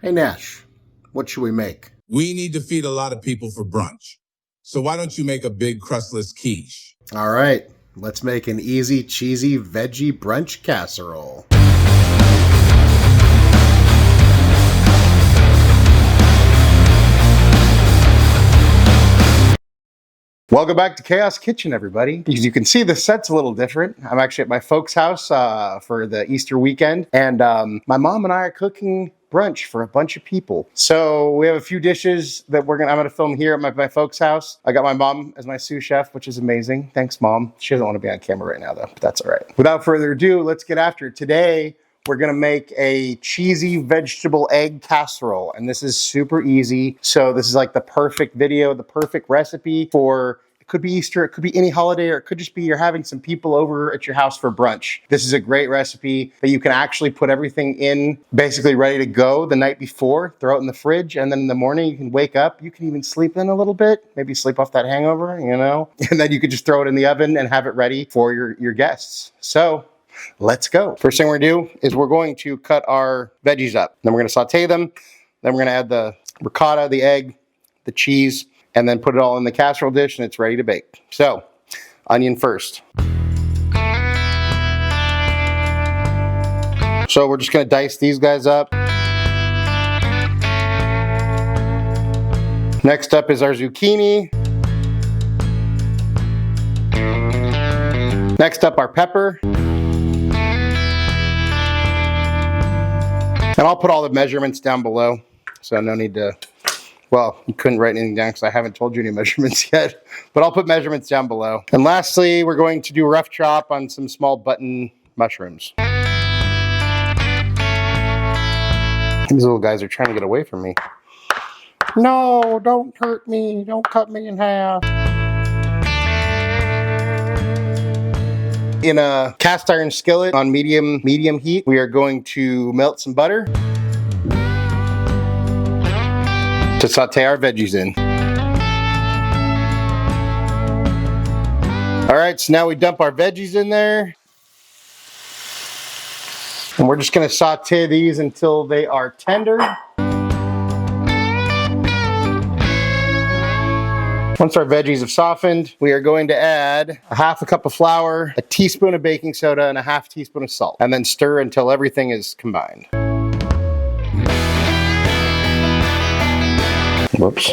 Hey Nash, what should we make? We need to feed a lot of people for brunch. So why don't you make a big crustless quiche? All right, let's make an easy, cheesy veggie brunch casserole. Welcome back to Chaos Kitchen, everybody. As you can see, the set's a little different. I'm actually at my folks' house for the Easter weekend, and my mom and I are cooking brunch for a bunch of people. So we have a few dishes that I'm gonna film here at my folks' house. I got my mom as my sous chef, which is amazing. Thanks, Mom. She doesn't want to be on camera right now, though, but that's all right. Without further ado, let's get after it. Today, we're gonna make a cheesy vegetable egg casserole, and this is super easy. So this is like the perfect video, the perfect recipe for, it could be Easter, it could be any holiday, or it could just be you're having some people over at your house for brunch. This is a great recipe that you can actually put everything in, basically ready to go the night before, throw it in the fridge, and then in the morning you can wake up, you can even sleep in a little bit, maybe sleep off that hangover, you know, and then you could just throw it in the oven and have it ready for your guests. So let's go. First thing we're gonna do is we're going to cut our veggies up. Then we're gonna saute them. Then we're gonna add the ricotta, the egg, the cheese, and then put it all in the casserole dish and it's ready to bake. So, onion first. So we're just gonna dice these guys up. Next up is our zucchini. Next up, our pepper. And I'll put all the measurements down below, so no need to, well, you couldn't write anything down because I haven't told you any measurements yet, but I'll put measurements down below. And lastly, we're going to do a rough chop on some small button mushrooms. These little guys are trying to get away from me. No, don't hurt me. Don't cut me in half. In a cast iron skillet on medium heat, we are going to melt some butter to saute our veggies in. All right, so now we dump our veggies in there. And we're just gonna saute these until they are tender. Once our veggies have softened, we are going to add a half a cup of flour, a teaspoon of baking soda, and a half teaspoon of salt, and then stir until everything is combined. Whoops.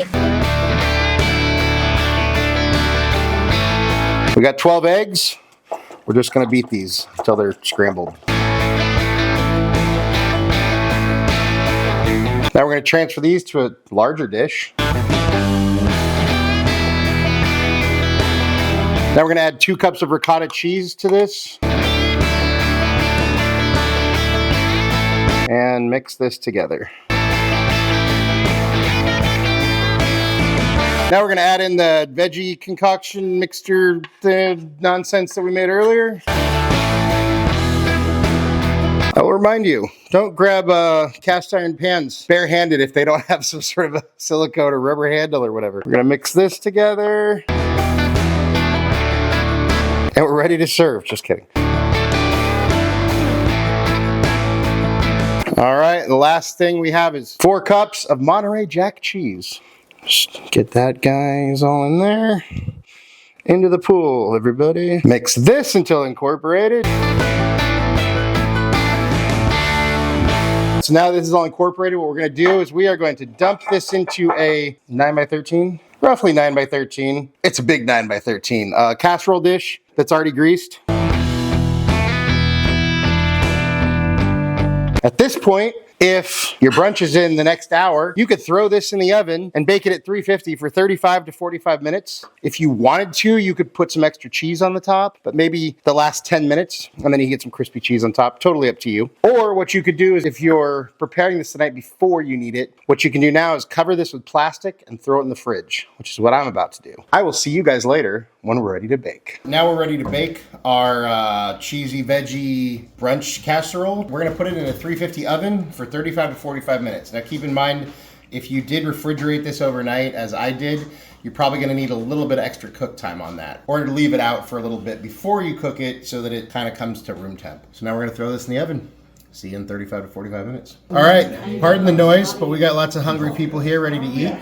We got 12 eggs. We're just gonna beat these until they're scrambled. Now we're gonna transfer these to a larger dish. Now we're gonna add 2 cups of ricotta cheese to this. And mix this together. Now we're gonna add in the veggie concoction mixture nonsense that we made earlier. I will remind you, don't grab cast iron pans barehanded if they don't have some sort of a silicone or rubber handle or whatever. We're gonna mix this together. And we're ready to serve. Just kidding. All right, the last thing we have is 4 cups of Monterey Jack cheese. Just get that, guys, all in there. Into the pool, everybody. Mix this until incorporated. So now this is all incorporated, what we're gonna do is we are going to dump this into a 9x13, roughly 9x13. It's a big 9x13 casserole dish that's already greased. At this point, if your brunch is in the next hour, you could throw this in the oven and bake it at 350 for 35 to 45 minutes. If you wanted to, you could put some extra cheese on the top, but maybe the last 10 minutes, and then you get some crispy cheese on top. Totally up to you. Or what you could do is if you're preparing this the night before you need it, what you can do now is cover this with plastic and throw it in the fridge, which is what I'm about to do. I will see you guys later when we're ready to bake. Now we're ready to bake our cheesy veggie brunch casserole. We're gonna put it in a 350 oven for 35 to 45 minutes. Now keep in mind, if you did refrigerate this overnight, as I did, you're probably gonna need a little bit of extra cook time on that, or to leave it out for a little bit before you cook it so that it kind of comes to room temp. So now we're gonna throw this in the oven. See you in 35 to 45 minutes. All right, pardon the noise, but we got lots of hungry people here ready to eat.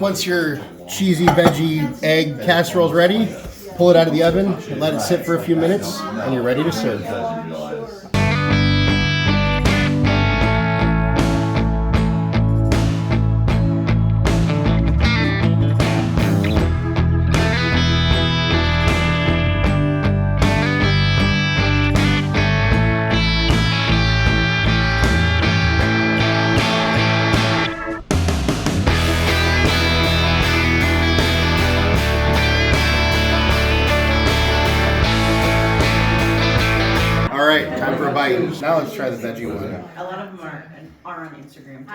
Once your cheesy veggie egg casserole's ready, pull it out of the oven and let it sit for a few minutes, and you're ready to serve. All right, time for a bite. Now let's try the veggie one. A lot of them are on Instagram.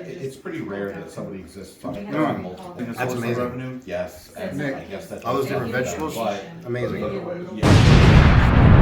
It's pretty rare that somebody exists on multiple. That's amazing. Revenue. Yes, and Nick, I guess that's all those different vegetables, but amazing. yeah.